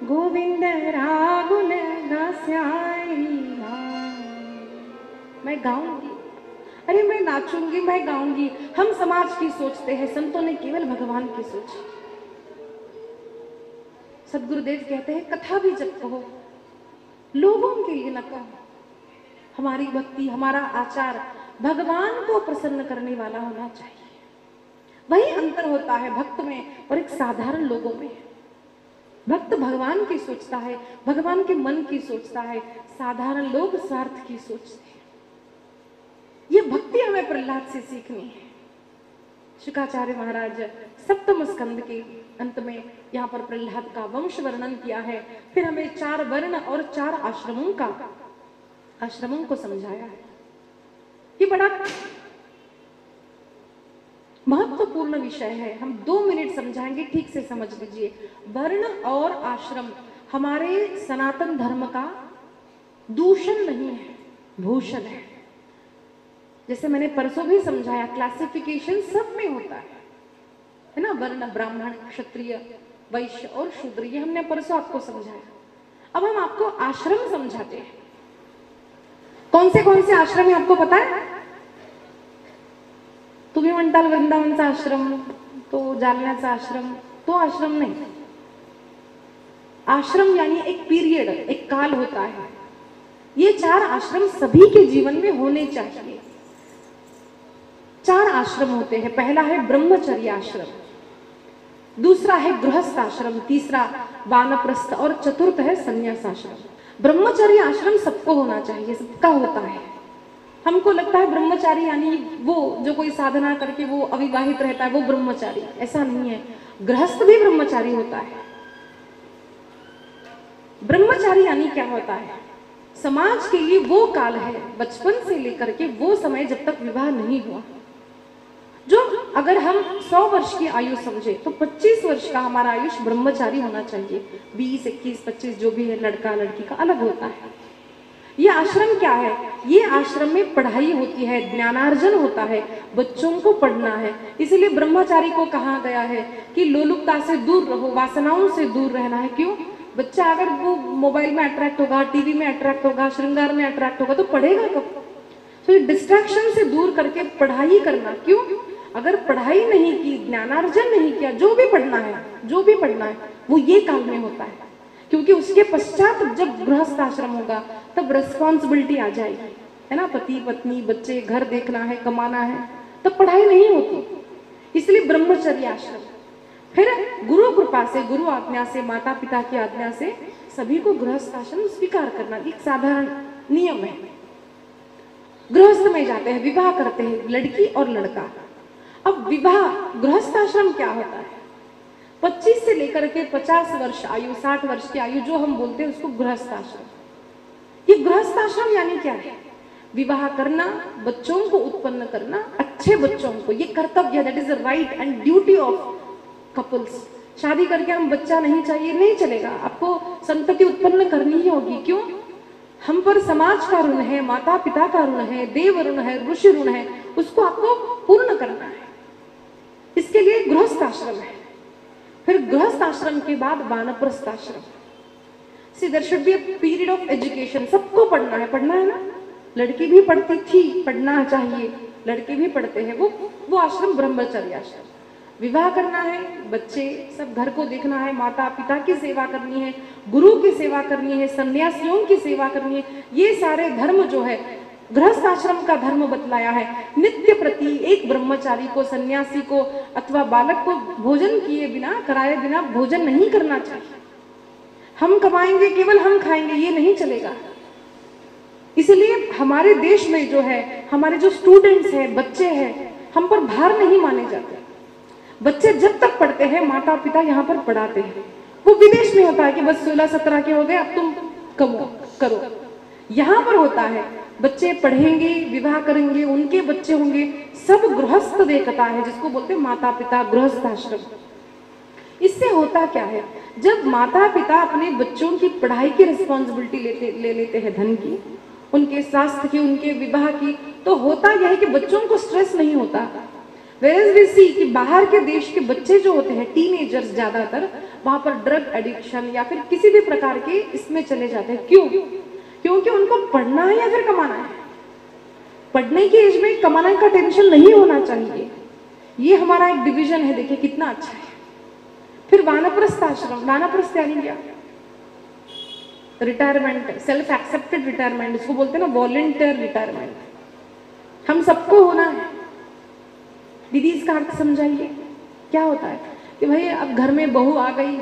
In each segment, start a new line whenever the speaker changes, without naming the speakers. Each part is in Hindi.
गोविंद रागुल गास्याई। मैं गाऊंगी, अरे मैं नाचूंगी, मैं गाऊंगी। हम समाज की सोचते हैं, संतों ने केवल भगवान की सोची। सदगुरुदेव कहते हैं कथा भी जब कहो लोगों के लिए न कहो। हमारी भक्ति, हमारा आचार भगवान को प्रसन्न करने वाला होना चाहिए। वही अंतर होता है भक्त में और एक साधारण लोगों में। भक्त भगवान की सोचता है, भगवान के मन की सोचता है, साधारण लोग स्वार्थ की सोचते हैं। ये भक्ति हमें प्रहलाद से सीखनी है। शुकाचार्य महाराज सप्तम स्कंद के अंत में यहाँ पर प्रहलाद का वंश वर्णन किया है। फिर हमें 4 वर्ण और 4 आश्रमों को समझाया है। ये बड़ा महत्वपूर्ण विषय है। हम 2 मिनट समझाएंगे, ठीक से समझ लीजिए। वर्ण और आश्रम हमारे सनातन धर्म का दूषण नहीं है, भूषण है। जैसे मैंने परसों भी समझाया, क्लासिफिकेशन सब में होता है ना। वर्ण, ब्राह्मण, क्षत्रिय, वैश्य और शूद्र, ये हमने परसों आपको समझाया। अब हम आपको आश्रम समझाते हैं। कौन से आश्रम है आपको पता है? तुम्ही म्हणताल वृंदावनचा आश्रम, तो जालन्याचा आश्रम, तो आश्रम नहीं। आश्रम यानी एक पीरियड, एक काल होता है। ये 4 आश्रम सभी के जीवन में होने चाहिए। 4 आश्रम होते हैं। पहला है ब्रह्मचर्य आश्रम, दूसरा है गृहस्थ आश्रम, तीसरा वानप्रस्थ और चतुर्थ है संन्यास आश्रम। ब्रह्मचर्य आश्रम सबको होना चाहिए, सबका होता है। हमको लगता है ब्रह्मचारी यानी वो जो कोई साधना करके वो अविवाहित रहता है, वो ब्रह्मचारी। ऐसा नहीं है, गृहस्थ भी ब्रह्मचारी होता है। ब्रह्मचारी यानी क्या होता है? समाज के लिए वो काल है, बचपन से लेकर के वो समय जब तक विवाह नहीं हुआ। जो अगर हम 100 वर्ष की आयु समझे तो 25 वर्ष का हमारा आयुष ब्रह्मचारी होना चाहिए। 20, 21, 25 जो भी है, लड़का लड़की का अलग होता है। ये आश्रम क्या है? ये आश्रम में पढ़ाई होती है, ज्ञानार्जन होता है, बच्चों को पढ़ना है। इसलिए ब्रह्मचारी को कहा गया है कि लोलुपता से दूर रहो, वासनाओं से दूर रहना है। क्यों? बच्चा अगर वो मोबाइल में अट्रैक्ट होगा, टीवी में अट्रैक्ट होगा, श्रृंगार में अट्रैक्ट होगा, तो पढ़ेगा कब? तो डिस्ट्रैक्शन से दूर करके पढ़ाई करना। क्यों? अगर पढ़ाई नहीं की, ज्ञानार्जन नहीं किया, जो भी पढ़ना है वो ये काल में होता है। क्योंकि उसके पश्चात जब गृहस्थ आश्रम होगा तब रिस्पॉन्सिबिलिटी आ जाएगी, है ना। पति पत्नी, बच्चे, घर देखना है, कमाना है, तब पढ़ाई नहीं होती। इसलिए ब्रह्मचर्य आश्रम। फिर गुरु कृपा से, गुरु आज्ञा से, माता पिता की आज्ञा से सभी को गृहस्थ आश्रम स्वीकार करना एक साधारण नियम है। गृहस्थ में जाते हैं, विवाह करते हैं लड़की और लड़का। अब विवाह, गृहस्थ आश्रम क्या होता है? 25 से लेकर के 50 वर्ष आयु, 60 वर्ष की आयु जो हम बोलते हैं उसको गृहस्थ आश्रम। ये गृहस्थ आश्रम यानी क्या है? विवाह करना, बच्चों को उत्पन्न करना, अच्छे बच्चों को। ये कर्तव्य, that is a right and duty of couples. शादी करके हम बच्चा नहीं चाहिए, नहीं चलेगा। आपको संतति उत्पन्न करनी ही होगी। क्यों? हम पर समाज का ऋण है, माता पिता का ऋण है, देव ऋण है, ऋषि ऋण है, उसको आपको पूर्ण करना है। इसके लिए गृहस्थ आश्रम है। फिर गृहस्थ आश्रम के बाद वानप्रस्थ आश्रम। See there should be a period of education. सबको पढ़ना है ना। लड़की भी पढ़ती थी, पढ़ना चाहिए, लड़के भी पढ़ते हैं। वो आश्रम ब्रह्मचर्य आश्रम। विवाह करना है, बच्चे सब, घर को देखना है, माता पिता की सेवा करनी है, गुरु की सेवा करनी है, सन्यासियों की सेवा करनी है। ये सारे धर्म जो है गृहस्थ आश्रम का धर्म बतलाया है। नित्य प्रति एक ब्रह्मचारी को, सन्यासी को अथवा बालक को भोजन किए बिना, कराए बिना भोजन नहीं करना चाहिए। हम कमाएंगे, केवल हम खाएंगे, ये नहीं चलेगा। इसलिए हमारे देश में जो है, हमारे जो स्टूडेंट्स हैं, बच्चे हैं, हम पर भार नहीं माने जाते। बच्चे जब तक पढ़ते हैं, माता पिता यहाँ पर पढ़ाते हैं। वो विदेश में होता है कि बस 16-17 के हो गए, अब तुम करो। यहाँ पर होता है बच्चे पढ़ेंगे, विवाह करेंगे, उनके बच्चे होंगे, सब गृहस्थ देखता है, जिसको बोलते हैं माता पिता गृहस्थ आश्रम। इससे होता क्या है? जब माता पिता अपने बच्चों की पढ़ाई की रिस्पॉन्सिबिलिटी ले लेते हैं, धन की, उनके स्वास्थ्य की, उनके विवाह की, तो होता यह है कि बच्चों को स्ट्रेस नहीं होता। Whereas we see कि बाहर के देश के बच्चे जो होते हैं, टीनेजर्स ज्यादातर, वहां पर ड्रग एडिक्शन या फिर किसी भी प्रकार के इसमें चले जाते हैं। क्यों? क्योंकि उनको पढ़ना है या फिर कमाना है। पढ़ने की एज में कमाने का टेंशन नहीं होना चाहिए। ये हमारा एक डिवीजन है, देखिए कितना अच्छा है। फिर वानप्रस्थ आश्रम, वानप्रस्थ यानी क्या? रिटायरमेंट, सेल्फ एक्सेप्टेड रिटायरमेंट, इसको बोलते हैं ना वॉलंटियर रिटायरमेंट। हम सबको होना है। दीदी इसका अर्थ समझाइए, क्या होता है कि भाई अब घर में बहू आ गई,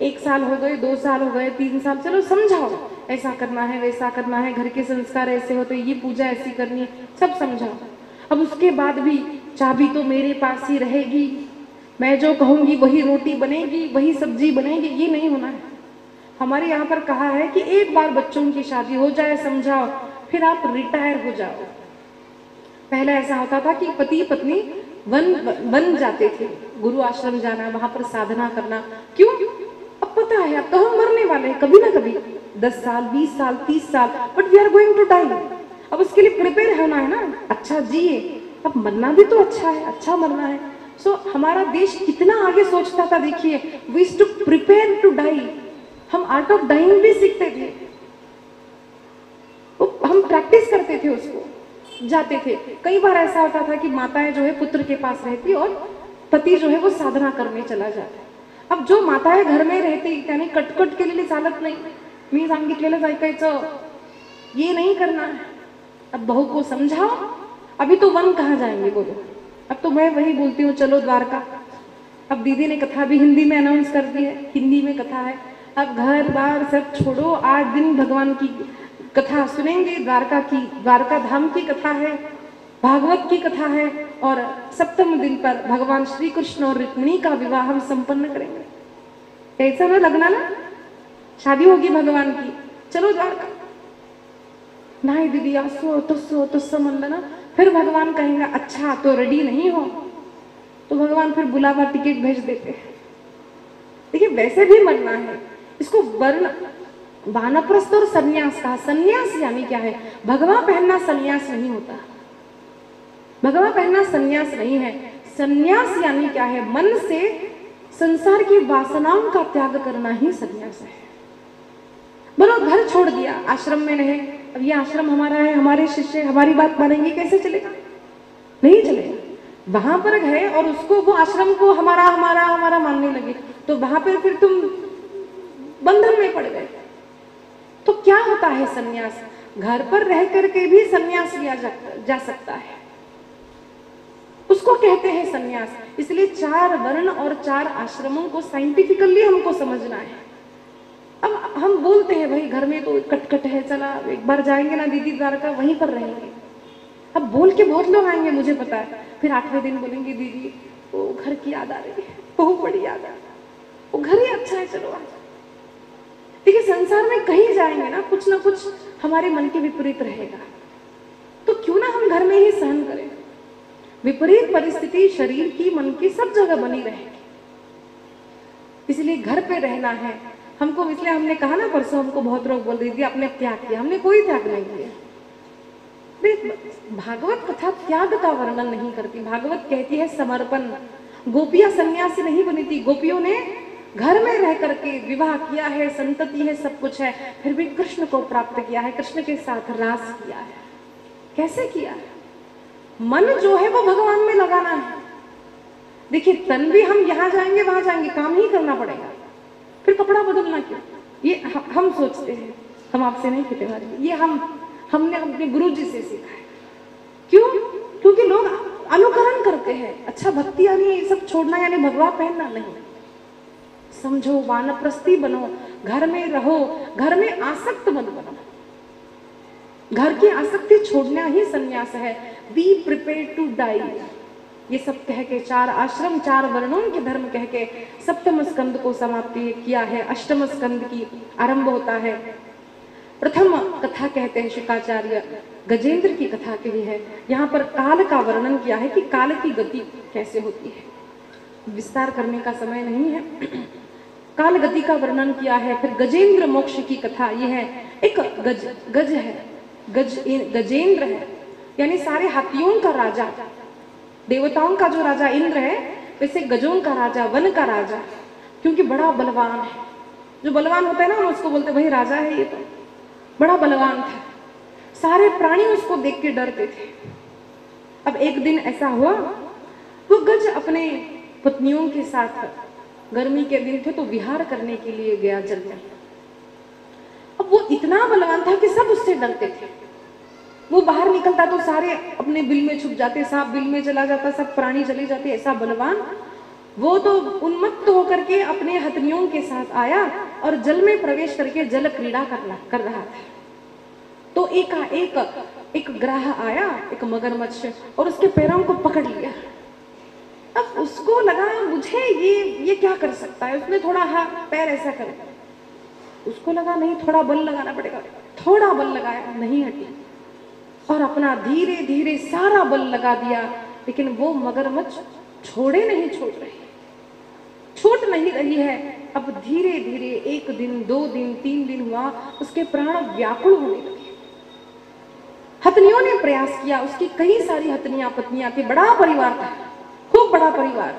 1 साल हो गए, 2 साल हो गए, 3 साल, चलो समझाओ ऐसा करना है, वैसा करना है, घर के संस्कार ऐसे होते, ये पूजा ऐसी करनी है, सब समझाओ। अब उसके बाद भी चाबी तो मेरे पास ही रहेगी, मैं जो कहूंगी वही रोटी बनेगी, वही सब्जी बनेगी, ये नहीं होना है। हमारे यहाँ पर कहा है कि एक बार बच्चों की शादी हो जाए, समझाओ, फिर आप रिटायर हो जाओ। पहले ऐसा होता था कि पति पत्नी वन जाते थे, गुरु आश्रम जाना, वहां पर साधना करना। क्यों? अब पता है अब तो हम मरने वाले हैं कभी ना कभी, 10 साल, 20 साल, 30 साल, but we are going to die. अब उसके लिए प्रिपेयर होना है ना, अच्छा जिए, अब मरना भी तो अच्छा है, अच्छा मरना है। सो हमारा देश कितना आगे सोचता था, देखिए, we used to prepare to die. हम आर्ट ऑफ डाइंग भी सीखते थे, हम प्रैक्टिस करते थे, उसको जाते थे। कई बार ऐसा होता था कि माताएं जो है पुत्र के पास रहती और पति जो है वो साधना करने चला जाता। अब जो माताएं घर में रहती, त्याने कटकट केलेली चालत नाही, मी सांगितलेलं ऐकायचं, ये नहीं करना है। अब बहू को समझाओ, अभी तो वन कहाँ जाएंगे बोलो। अब तो मैं वही बोलती हूँ, चलो द्वारका। अब दीदी ने कथा भी हिंदी में अनाउंस कर दी है, हिंदी में कथा है। अब घर बार सब छोड़ो, 8 दिन भगवान की कथा सुनेंगे, द्वारका की, द्वारका धाम की कथा है, भागवत की कथा है, और सप्तम दिन पर भगवान श्री कृष्ण और रुक्मिणी का विवाह हम संपन्न करेंगे। ऐसा ना लगना ना, शादी होगी भगवान की, चलो द्वारका। नहीं दीदी असो तस्सो म्हणलं ना, फिर भगवान कहेंगे अच्छा तो रेडी नहीं हो, तो भगवान फिर बुलावा टिकट भेज देते हैं। देखिए वैसे भी मरना है, इसको वर्ण वानप्रस्थ और सन्यास कहा। सन्यास यानी क्या है? भगवा पहनना सन्यास नहीं होता, भगवा पहनना सन्यास नहीं है। सन्यास यानी क्या है? मन से संसार की वासनाओं का त्याग करना ही सन्यास है। बोलो घर छोड़ दिया, आश्रम में रहे, अब ये आश्रम हमारा है, हमारे शिष्य हमारी बात मानेंगे, कैसे चलेगा? नहीं चलेगा। वहां पर गए और उसको, वो आश्रम को हमारा हमारा हमारा मानने लगे, तो वहां पर फिर तुम बंधन में पड़ गए। तो क्या होता है सन्यास? घर पर रह करके भी सन्यास लिया जा सकता है, उसको कहते हैं सन्यास। इसलिए 4 वर्ण और 4 आश्रमों को साइंटिफिकली हमको समझना है। अब हम बोलते हैं भाई घर में तो कटकट है, चला एक बार जाएंगे ना दीदी द्वारका, वहीं पर रहेंगे। अब बोल के बहुत लोग आएंगे, मुझे पता है, फिर 8वें दिन बोलेंगे दीदी वो घर की याद आ रही है, बहुत बड़ी याद आ रही है, वो घर ही अच्छा है, चलो आ जाओ। देखिए संसार में कहीं जाएंगे ना, कुछ ना कुछ हमारे मन के विपरीत रहेगा, तो क्यों ना हम घर में ही सहन करें। विपरीत परिस्थिति शरीर की, मन की, सब जगह बनी रहेगी। इसलिए घर पे रहना है हमको। इसलिए हमने कहा ना परसों, हमको बहुत लोग बोल रही थी आपने त्याग किया, हमने कोई त्याग नहीं किया। भागवत कथा त्याग का वर्णन नहीं करती, भागवत कहती है समर्पण। गोपियां सन्यासी नहीं बनी थी, गोपियों ने घर में रह करके विवाह किया है, संतति है, सब कुछ है, फिर भी कृष्ण को प्राप्त किया है, कृष्ण के साथ रास किया है। कैसे किया है? मन जो है वो भगवान में लगाना है। देखिए तन भी हम यहाँ जाएंगे वहां जाएंगे, काम ही करना पड़ेगा, फिर कपड़ा बदलना क्यों? ये हम सोचते हैं, हम आपसे नहीं कहते हमारे, ये हमने अपने गुरु जी से सीखा है। क्यों? क्योंकि लोग अनुकरण करते हैं। अच्छा भक्ति यानी ये सब छोड़ना, यानी भगवा पहनना नहीं। समझो, वानप्रस्थी बनो, घर में रहो, घर में आसक्त मत बनो। घर की आसक्ति छोड़ना ही संन्यास है। बी प्रिपेयर टू डाई, ये सब कह के 4 आश्रम 4 वर्णों के धर्म कह के सप्तम स्कंद को समाप्ति किया है। अष्टम स्कंद की आरंभ होता है। प्रथम कथा कहते हैं शुकाचार्य, गजेंद्र की कथा कही है। यहाँ पर काल का वर्णन किया है कि काल की गति कैसे होती है। विस्तार करने का समय नहीं है। काल गति का वर्णन किया है। फिर गजेंद्र मोक्ष की कथा, ये है एक गज है, गजेंद्र है, यानी सारे हाथियों का राजा। देवताओं का जो राजा इंद्र है, वैसे गजों का राजा, वन का राजा, क्योंकि बड़ा बलवान है। जो बलवान होता है ना, हम उसको बोलते भाई राजा है, ये तो बड़ा बलवान था। सारे प्राणी उसको देख के डरते थे। अब एक दिन ऐसा हुआ, वो गज अपने पत्नियों के साथ, गर्मी के दिन थे तो विहार करने के लिए गया जल में। अब वो इतना बलवान था कि सब उससे डरते थे। वो बाहर निकलता तो सारे अपने बिल में छुप जाते, सांप बिल में चला जाता, सब प्राणी चले जाते, ऐसा बलवान। वो तो उन्मत्त होकर के अपने हथनियों के साथ आया और जल में प्रवेश करके जल क्रीड़ा कर रहा था। तो एक ग्राह आया, एक मगरमच्छ, और उसके पैरों को पकड़ लिया। अब उसको लगा मुझे ये क्या कर सकता है। उसने थोड़ा पैर ऐसा कर, उसको लगा नहीं थोड़ा बल लगाना पड़ेगा। थोड़ा बल लगाया, नहीं हटी, और अपना धीरे धीरे सारा बल लगा दिया। लेकिन वो मगरमच्छ छूट नहीं रही है। अब धीरे धीरे 1 दिन 2 दिन 3 दिन हुआ, उसके प्राण व्याकुल होने लगे। हथनियों ने प्रयास किया, उसकी कई सारी हथनियां पत्नियां थी, बड़ा परिवार था, खूब बड़ा परिवार,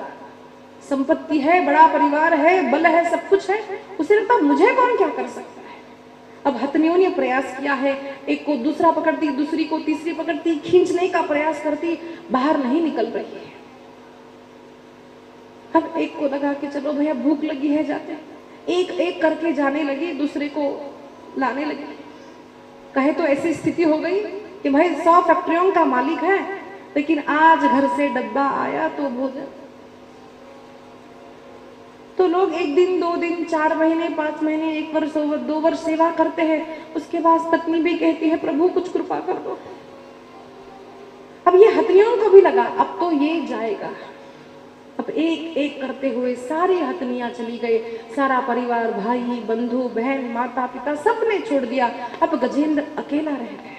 संपत्ति है, बड़ा परिवार है, बल है, सब कुछ है। उसे लगता मुझे कौन क्या कर सकता है। अब हथनियों ने प्रयास किया है, एक को दूसरा पकड़ती, दूसरी को तीसरी पकड़ती, खींचने का प्रयास करती, बाहर नहीं निकल रही है। अब एक को लगा कि चलो भैया भूख लगी है, जाते, एक एक करके जाने लगी, दूसरे को लाने लगी। कहे तो ऐसी स्थिति हो गई कि भाई 100 फैक्ट्रियों का मालिक है, लेकिन आज घर से डब्बा आया तो भोजन। तो लोग 1 दिन 2 दिन 4 महीने 5 महीने 1 वर्ष 2 वर्ष सेवा करते हैं। उसके बाद पत्नी भी कहती है प्रभु कुछ कृपा कर दो। अब ये हथनियों को भी लगा अब तो ये जाएगा। अब एक एक करते हुए सारी हथनियां चली गए, सारा परिवार, भाई बंधु बहन माता पिता सबने छोड़ दिया। अब गजेंद्र अकेला रह गया।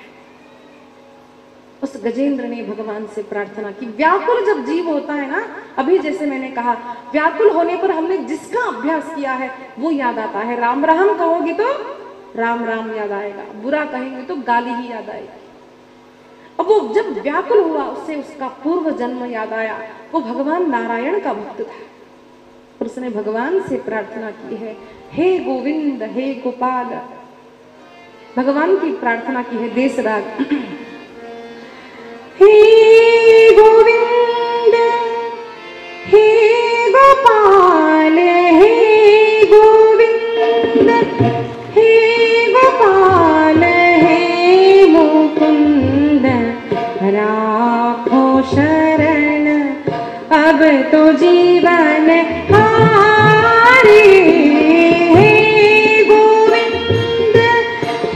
उस गजेंद्र ने भगवान से प्रार्थना की। व्याकुल जब जीव होता है ना, अभी जैसे मैंने कहा, व्याकुल होने पर हमने जिसका अभ्यास किया है वो याद आता है। राम राम कहोगे तो राम राम याद आएगा, बुरा कहेंगे तो गाली ही याद आएगी। अब वो जब व्याकुल हुआ, उससे उसका पूर्व जन्म याद आया। वो भगवान नारायण का भक्त था और उसने भगवान से प्रार्थना की है, हे गोविंद हे गोपाल। भगवान की प्रार्थना की है देश राग। हे गोविंद हे गोपाल, हे गोविंद हे गोपाल, हे मुकुंद राखो शरण अब तो जीवन हारे। हे गोविंद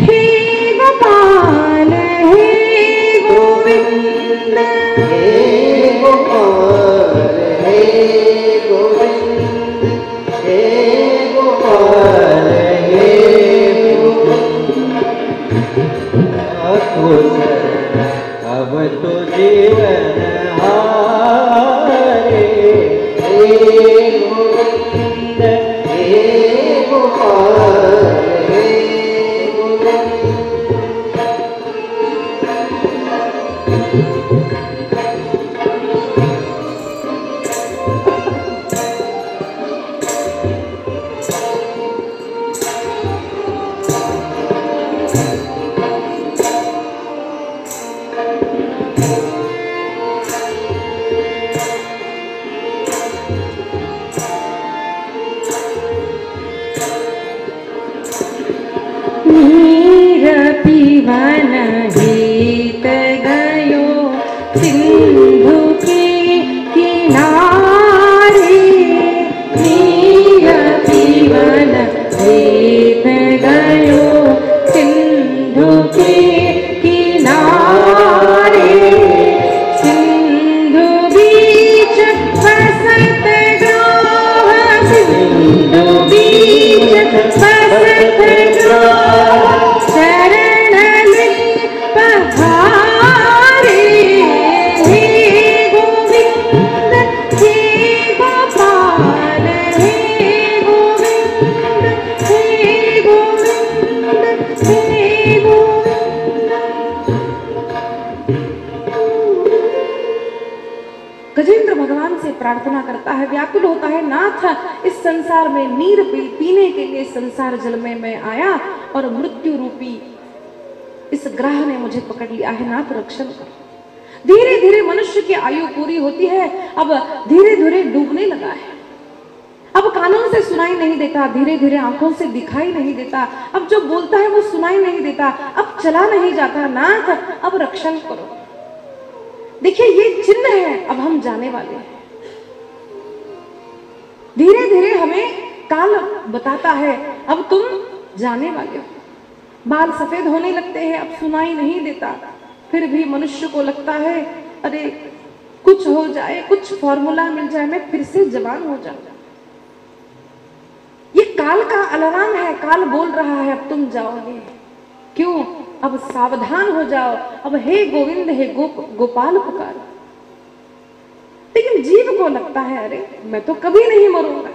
हे गोपाल, हे गोविंद हे गोपाल, हे गोविंद हे गोपाल, हे अब तो जीवन हारे। हे गोविंद हे गोपाल, हे गोविंद। पीवन हित गयो सिंधु के किनारे। नीर पीवन हित गयो सिंधु के किनारे। सिंधु बीच बसत ग्राम, सिंधु बीच बसत ग्राम, पधारे। हे गोविंद गजेंद्र भगवान से प्रार्थना करता है, व्याकुल होता है, नाथ इस संसार में नीर पीने के लिए संसार जल में मैं आया और मृत्यु रूपी इस ग्रह ने मुझे पकड़ लिया है, नाथ रक्षण कर। धीरे धीरे मनुष्य की आयु पूरी होती है, अब धीरे धीरे डूबने लगा है, अब कानों से सुनाई नहीं देता, धीरे धीरे आंखों से दिखाई नहीं देता, अब जो बोलता है वो सुनाई नहीं देता, अब चला नहीं जाता, नाथ अब रक्षण करो। देखिए ये चिन्ह है, अब हम जाने वाले हैं। धीरे धीरे हमें काल बताता है, अब तुम जाने वाले हो। बाल सफेद होने लगते हैं, अब सुनाई नहीं देता, फिर भी मनुष्य को लगता है अरे कुछ हो जाए, कुछ फॉर्मूला मिल जाए, मैं फिर से जवान हो जाऊं। ये काल का अलार्म है, काल बोल रहा है अब तुम जाओगे। क्यों? अब सावधान हो जाओ, अब हे गोविंद हे गोपाल पुकार। लेकिन जीव को लगता है अरे मैं तो कभी नहीं मरूंगा,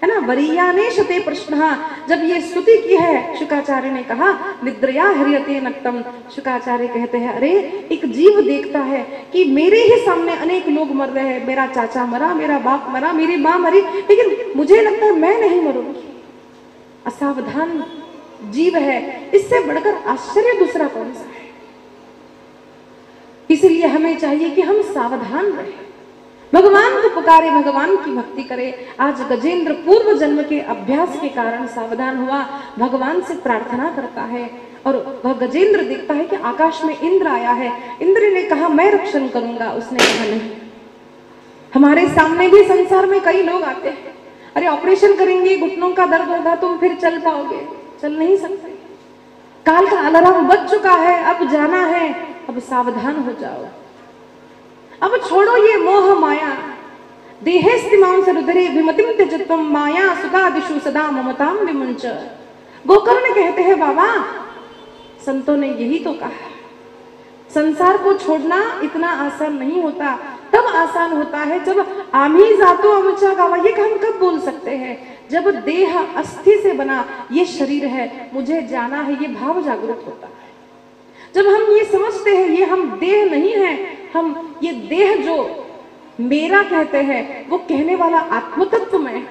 है ना। वरीयाने शते प्रश्न, जब ये स्तुति की है, शुकाचार्य ने कहा निद्रया हरियते नक्तम। शुकाचार्य कहते हैं अरे एक जीव देखता है कि मेरे ही सामने अनेक लोग मर रहे हैं, मेरा चाचा मरा, मेरा बाप मरा, मेरी माँ मरी, लेकिन मुझे लगता है मैं नहीं मरूंगी। असावधान जीव है, इससे बढ़कर आश्चर्य दूसरा कौन सा है। इसलिए हमें चाहिए कि हम सावधान रहें, भगवान को पुकारे, भगवान की भक्ति करे। आज गजेंद्र पूर्व जन्म के अभ्यास के कारण सावधान हुआ, भगवान से प्रार्थना करता है और वह गजेंद्र देखता है कि आकाश में इंद्र आया है। इंद्र ने कहा मैं रक्षण करूंगा, उसने कहा नहीं। हमारे सामने भी संसार में कई लोग आते हैं, अरे ऑपरेशन करेंगे, घुटनों का दर्द होगा, तुम फिर चल पाओगे, चल नहीं सकते। काल का अलार्म बज चुका है, अब जाना है, अब सावधान हो जाओ। अब छोड़ो ये मोह माया, देहेस्तिमांस रुद्रे विमतिम त्यजत्वम माया सुखादिषु सदा ममताम विमुंच। गोकर्ण कहते हैं बाबा, संतों ने यही तो कहा, संसार को छोड़ना इतना आसान नहीं होता, तब आसान होता है जब आमी जातो अमुचा गावा। ये हम कब बोल सकते हैं? जब देह अस्थि से बना ये शरीर है, मुझे जाना है, ये भाव जागृत होता है। जब हम ये समझते हैं ये हम देह नहीं है, हम ये देह जो मेरा कहते हैं वो कहने वाला आत्मतत्व में,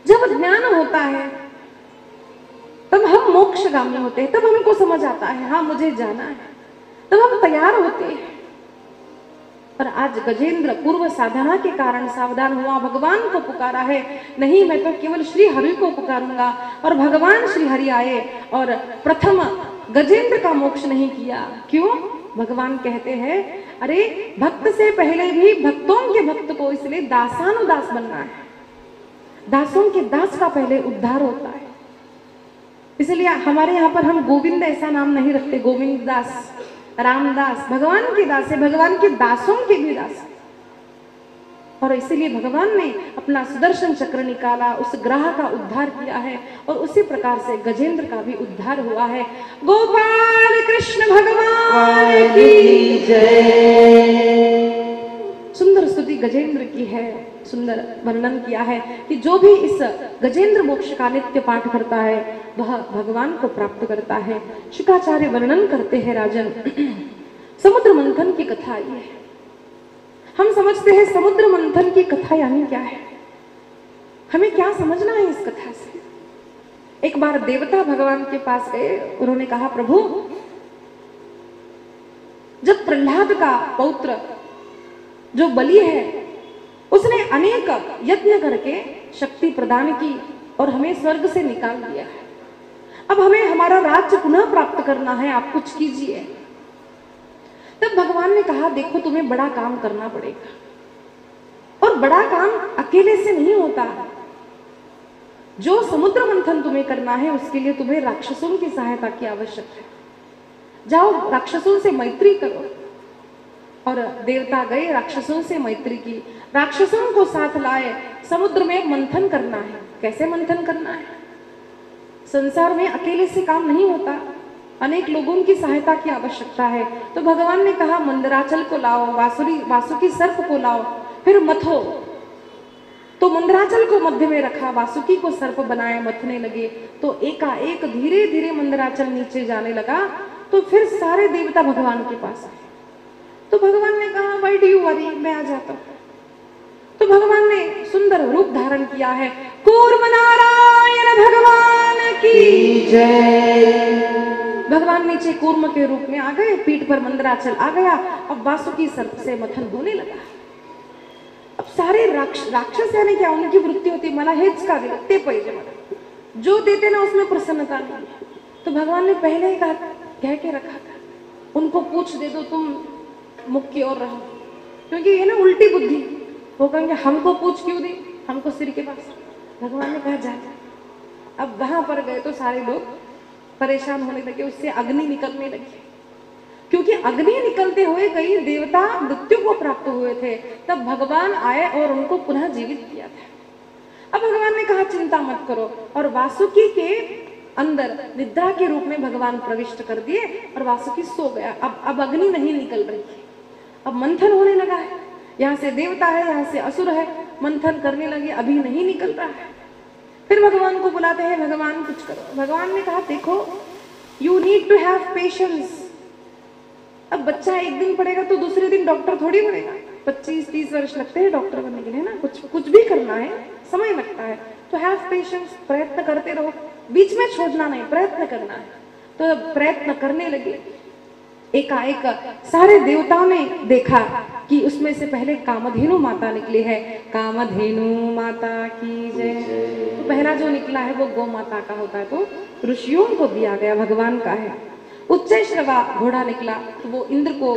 जब ज्ञान होता है तब हम मोक्षगामी होते हैं, तब हमको समझ आता है हाँ मुझे जाना है, तब हम तैयार होते हैं। पर आज गजेंद्र पूर्व साधना के कारण सावधान हुआ, भगवान को पुकारा है, नहीं मैं तो केवल श्री हरि को पुकारूंगा। और भगवान श्री हरि आए और प्रथम गजेंद्र का मोक्ष नहीं किया। क्यों? भगवान कहते हैं अरे भक्त से पहले भी भक्तों के भक्त को इसलिए दासानुदास बनना है, दासों के दास का पहले उद्धार होता है। इसलिए हमारे यहाँ पर हम गोविंद ऐसा नाम नहीं रखते, गोविंद दास, रामदास, भगवान के दास है, भगवान के दासों के भी दास। और इसीलिए भगवान ने अपना सुदर्शन चक्र निकाला, उस ग्रह का उद्धार किया है और उसी प्रकार से गजेंद्र का भी उद्धार हुआ है। गोपाल कृष्ण भगवान की जय। सुंदर स्तुति गजेंद्र की है, सुंदर वर्णन किया है कि जो भी इस गजेंद्र मोक्ष का नित्य पाठ करता है वह भगवान को प्राप्त करता है। शुकाचार्य वर्णन करते हैं राजन, समुद्र मंथन की कथा ये है। हम समझते हैं समुद्र मंथन की कथा यानी क्या है, हमें क्या समझना है इस कथा से। एक बार देवता भगवान के पास गए, उन्होंने कहा प्रभु जब प्रहलाद का पौत्र जो बलि है उसने अनेक यत्न करके शक्ति प्रदान की और हमें स्वर्ग से निकाल दिया है, अब हमें हमारा राज्य पुनः प्राप्त करना है, आप कुछ कीजिए। तब भगवान ने कहा देखो तुम्हें बड़ा काम करना पड़ेगा और बड़ा काम अकेले से नहीं होता। जो समुद्र मंथन तुम्हें करना है उसके लिए तुम्हें राक्षसों की सहायता की आवश्यकता है। जाओ राक्षसों से मैत्री करो। और देवता गए, राक्षसों से मैत्री की, राक्षसों को साथ लाए, समुद्र में मंथन करना है। कैसे मंथन करना है? संसार में अकेले से काम नहीं होता, अनेक लोगों की सहायता की आवश्यकता है। तो भगवान ने कहा मंदराचल को लाओ, वासुकी सर्प को लाओ, फिर मथो। तो मंदराचल को मध्य में रखा, वासुकी को सर्प बनाया, मथने लगे तो एकाएक धीरे धीरे मंदराचल नीचे जाने लगा। तो फिर सारे देवता भगवान के पास आए। तो भगवान ने कहा व्हाई डू यू वरी, मैं आ जाता हूँ। तो भगवान ने सुंदर रूप धारण किया है। कूर्म नारायण भगवान की जय। भगवान नीचे कूर्म के रूप में आ गए, पीठ पर मंदराचल आ गया। अब वासुकी सर्प से मथन होने लगा। अब सारे राक्षस यानी क्या, उनकी वृत्ति होती मला हेच का दिलं ते पाहिजे मला, जो देते ना उसमें प्रसन्नता नहीं है। तो भगवान ने पहले ही कह के रखा था, उनको पूछ दे दो तुम मुख की ओर रहो, क्योंकि ये ना उल्टी बुद्धि, वो कहेंगे हमको पूछ क्यों दी, हमको सिर के पास। भगवान ने कहा जा। अब वहां पर गए तो सारे लोग परेशान होने लगे, उससे अग्नि निकलने लगी, क्योंकि अग्नि निकलते हुए कई देवता मृत्यु को प्राप्त हुए थे। तब भगवान आए और उनको पुनः जीवित किया था। अब भगवान ने कहा चिंता मत करो, और वासुकी के अंदर निद्रा के रूप में भगवान प्रविष्ट कर दिए और वासुकी सो गया। अब अग्नि नहीं निकल रही है, अब मंथन होने लगा है। यहाँ से देवता है, यहाँ से असुर है, मंथन करने लगे, अभी नहीं निकल रहा है। फिर भगवान को बुलाते हैं, भगवान कुछ करो। भगवान ने कहा देखो you need to have patience. अब बच्चा एक दिन पढ़ेगा तो दूसरे दिन डॉक्टर थोड़ी बनेगा। 25-30 वर्ष लगते हैं डॉक्टर बनने के लिए ना, कुछ भी करना है समय लगता है। तो हैव पेशेंस, प्रयत्न करते रहो, बीच में छोड़ना नहीं, प्रयत्न करना है। तो प्रयत्न करने लगे। एकाएक सारे देवताओं ने देखा कि उसमें से पहले कामधेनु माता निकली है। कामधेनु माता की जय। तो पहला जो निकला है वो गौ माता का होता है, तो ऋषियों को दिया गया, भगवान का है। उच्चैश्रवा घोड़ा निकला तो वो इंद्र को,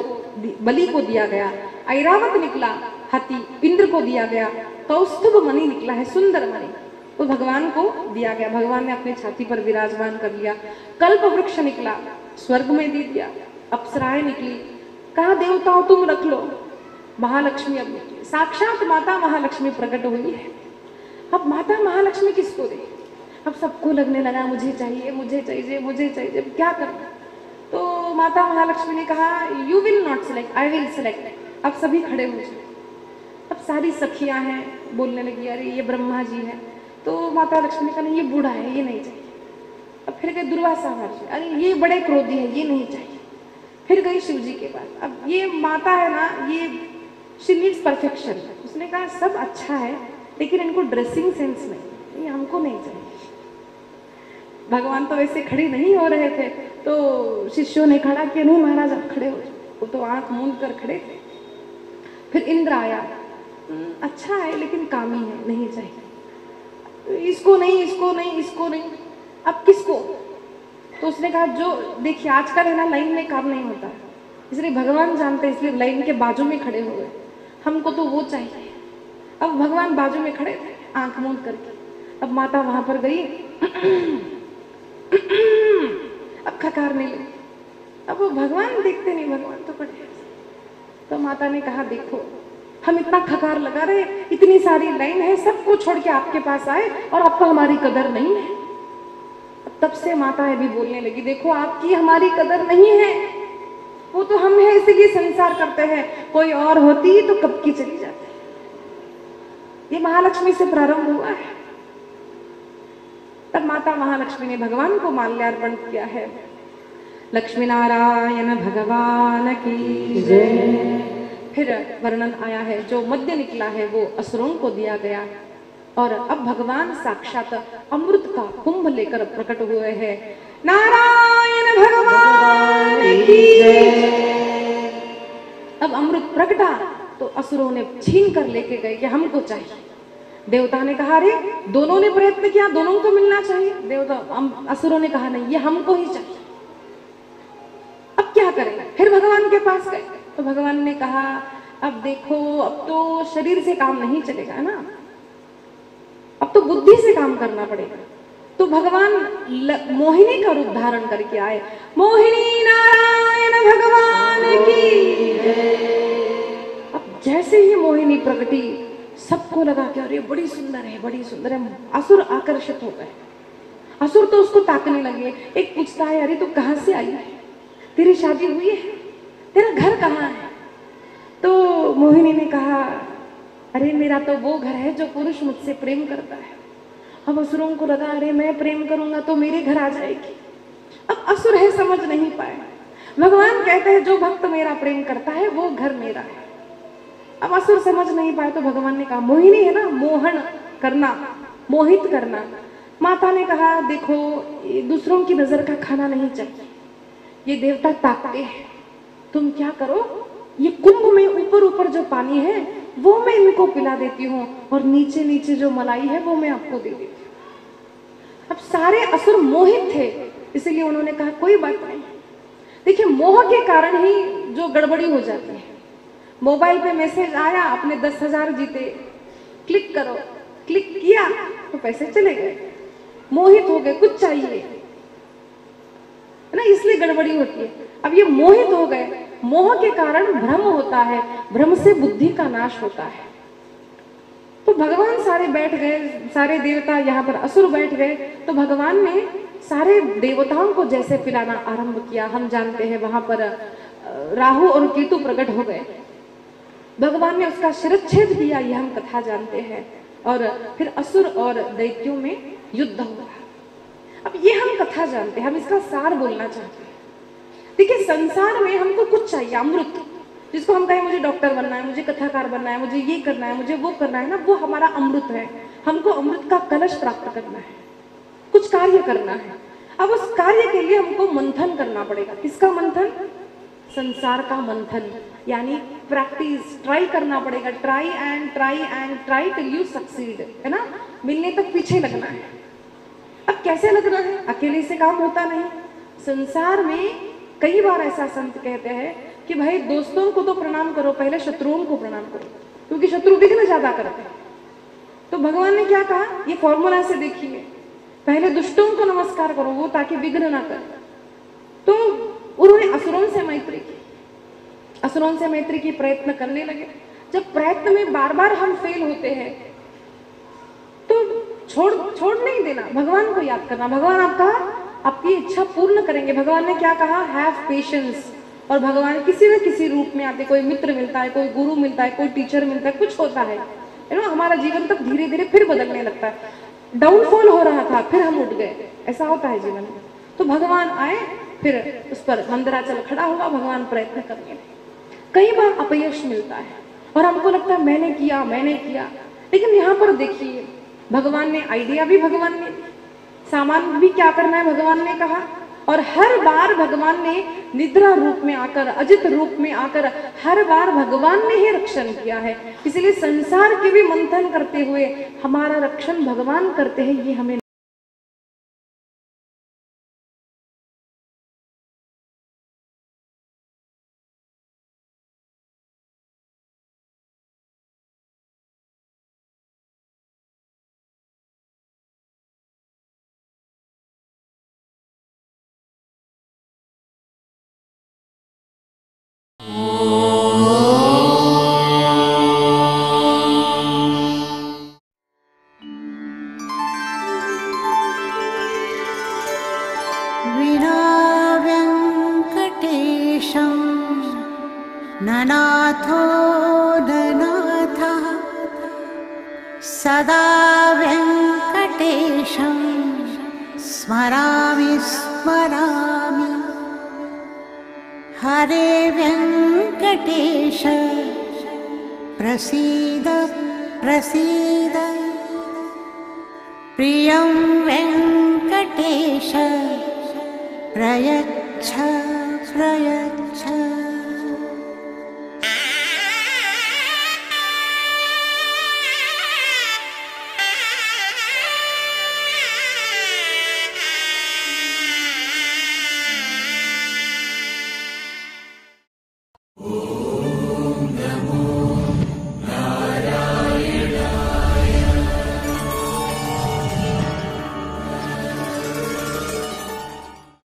बलि को दिया गया। ऐरावत निकला हाथी, इंद्र को दिया गया। कौस्तुभ मणि निकला है, सुंदर मणि, तो भगवान को दिया गया। भगवान ने अपने छाती पर विराजमान कर लिया। कल्प वृक्ष निकला, स्वर्ग में दे दिया। अप्सराएं निकली, कहा देवताओं तुम रख लो। महालक्ष्मी अब निकली, साक्षात माता महालक्ष्मी प्रकट हुई है। अब माता महालक्ष्मी किसको दे? अब सबको लगने लगा मुझे चाहिए, मुझे चाहिए, मुझे चाहिए, क्या करना? तो माता महालक्ष्मी ने कहा you will not select, I will select. अब सभी खड़े हो जाए। अब सारी सखियां हैं, बोलने लगी अरे ये ब्रह्मा जी है। तो माता लक्ष्मी ने कहा नहीं ये बूढ़ा है, ये नहीं चाहिए। अब फिर गए दुर्वासा महर्षि, अरे ये बड़े क्रोधी है, ये नहीं चाहिए। फिर गई शिव जी के पास। अब ये माता है ना, ये शी नीड्स परफेक्शन। उसने कहा सब अच्छा है लेकिन इनको ड्रेसिंग सेंस नहीं, ये हमको नहीं चाहिए। भगवान तो वैसे खड़े नहीं हो रहे थे, तो शिष्यों ने खड़ा किया, नहीं महाराज आप खड़े हो। वो तो आंख मूंद कर खड़े थे। फिर इंद्र आया, अच्छा है लेकिन कामी है, नहीं चाहिए, इसको नहीं, इसको नहीं, इसको नहीं। अब किसको? तो उसने कहा जो, देखिए आजकल है ना लाइन में काम नहीं होता, इसलिए भगवान जानते हैं, इसलिए लाइन के बाजू में खड़े हो गए, हमको तो वो चाहिए। अब भगवान बाजू में खड़े थे आंख मूंद करके। अब माता वहां पर गई, अब खकारने लगी। अब वो भगवान देखते नहीं, भगवान तो पड़े। तो माता ने कहा देखो हम इतना खकार लगा रहे, इतनी सारी लाइन है, सबको छोड़ के आपके पास आए और आपको हमारी कदर नहीं है। तब से माता भी बोलने लगी देखो आपकी हमारी कदर नहीं है, वो तो हम है इसलिए संसार करते हैं, कोई और होती तो कब की चली जाती। ये महालक्ष्मी से प्रारंभ हुआ है। तब माता महालक्ष्मी ने भगवान को माल्यार्पण किया है। लक्ष्मी नारायण भगवान की जय। फिर वर्णन आया है, जो मध्य निकला है वो असुरों को दिया गया। और अब भगवान साक्षात अमृत का कुंभ लेकर प्रकट हुए हैं। नारायण भगवान की जय। अब अमृत प्रकटा तो असुरों ने छीन कर लेके गए कि हमको चाहिए। देवता ने कहा अरे दोनों ने प्रयत्न किया, दोनों को मिलना चाहिए। देवता असुरों ने कहा नहीं, ये हमको ही चाहिए। अब क्या करें? फिर भगवान के पास गए तो भगवान ने कहा अब देखो अब तो शरीर से काम नहीं चलेगा ना, अब तो बुद्धि से काम करना पड़ेगा। तो भगवान मोहिनी का रूप धारण करके आए। मोहिनी नारायण भगवान की जय। अब जैसे ही मोहिनी प्रकटी सबको लगा कि अरे बड़ी सुंदर है, बड़ी सुंदर है। असुर आकर्षित हो गए। असुर तो उसको ताकने लगे। एक पूछता है अरे तू कहाँ से आई है, तेरी शादी हुई है, तेरा घर कहाँ है? तो मोहिनी ने कहा अरे मेरा तो वो घर है जो पुरुष मुझसे प्रेम करता है। अब असुरों को लगा अरे मैं प्रेम करूंगा तो मेरे घर आ जाएगी। अब असुर है समझ नहीं पाए। भगवान कहते हैं जो भक्त मेरा प्रेम करता है वो घर मेरा है। अब असुर समझ नहीं पाए तो भगवान ने कहा, मोहिनी है ना, मोहन करना, मोहित करना। माता ने कहा देखो ये दूसरों की नजर का खाना नहीं चाहिए, ये देवता ताकते हैं, तुम क्या करो, ये कुंभ में ऊपर ऊपर जो पानी है वो मैं इनको पिला देती हूँ और नीचे नीचे जो मलाई है वो मैं आपको दे देती हूँ। अब सारे असुर मोहित थे, इसीलिए उन्होंने कहा कोई बात नहीं। देखिए मोह के कारण ही जो गड़बड़ी हो जाती है, मोबाइल पे मैसेज आया, आपने 10,000 जीते, क्लिक करो, क्लिक किया तो पैसे चले गए, मोहित हो गए, कुछ चाहिए है ना, इसलिए गड़बड़ी होती है। अब ये मोहित हो गए, मोह के कारण भ्रम होता है, भ्रम से बुद्धि का नाश होता है। तो भगवान सारे बैठ गए, सारे देवता यहाँ पर असुर बैठ गए, तो भगवान ने सारे देवताओं को जैसे पिलाना आरंभ किया। हम जानते हैं वहां पर राहु और केतु प्रकट हो गए, भगवान ने उसका शिरच्छेद किया, यह हम कथा जानते हैं। और फिर असुर और दैत्यों में युद्ध हुआ। अब ये हम कथा जानते हैं, हम इसका सार बोलना चाहते हैं। देखिए संसार में हमको कुछ चाहिए, अमृत, जिसको हम कहें मुझे डॉक्टर बनना है, मुझे कथाकार बनना है, मुझे ये करना है, मुझे वो करना है ना, वो हमारा अमृत है। हमको अमृत का कलश प्राप्त करना है, कुछ कार्य करना है। अब उस कार्य के लिए हमको मंथन करना पड़ेगा। किसका मंथन? संसार का मंथन, यानी प्रैक्टिस, ट्राई करना पड़ेगा। Try and try and try till you succeed, है ना, मिलने तक पीछे लगना है। अब कैसे लगना है? अकेले से काम होता नहीं। संसार में कई बार ऐसा संत कहते हैं कि भाई दोस्तों को तो प्रणाम करो, पहले शत्रुओं को प्रणाम करो, क्योंकि शत्रु विघ्न ज्यादा करते हैं। तो भगवान ने क्या कहा, ये फॉर्मूला से देखिए, पहले दुष्टों को नमस्कार करो, वो ताकि विघ्न ना करे। तो उन्होंने असुरों से मैत्री की, असुरों से मैत्री की, प्रयत्न करने लगे। जब प्रयत्न में बार बार हम फेल होते हैं तो छोड़ नहीं देना, भगवान को याद करना। भगवान आपकी इच्छा पूर्ण करेंगे। भगवान ने क्या कहा, हैव पेशेंस। और भगवान किसी न किसी रूप में आते, कोई मित्र मिलता है, कोई गुरु मिलता है, कोई टीचर मिलता है, कुछ होता है ना, हमारा जीवन तक धीरे धीरे फिर बदलने लगता है। डाउनफॉल हो रहा था, फिर हम उठ गए, ऐसा होता है जीवन में। तो भगवान आए, फिर उस पर मंदराचल खड़ा हुआ, भगवान प्रयत्न करने लगे। कई बार अपयश मिलता है और हमको लगता है मैंने किया, लेकिन यहाँ पर देखिए भगवान ने आइडिया भी, भगवान ने सामान भी क्या करना है भगवान ने कहा। और हर बार भगवान ने निद्रा रूप में आकर, अजित रूप में आकर, हर बार भगवान ने ही रक्षण किया है। इसलिए संसार के भी मंथन करते हुए हमारा रक्षण भगवान करते हैं, ये हमें
ननाथो ननाथः सदा वेङ्कटेशं स्मरामि स्मरामि। हरे वेङ्कटेश प्रसीद प्रसीद, प्रियं वेङ्कटेश प्रयच्छ प्रयच्छ।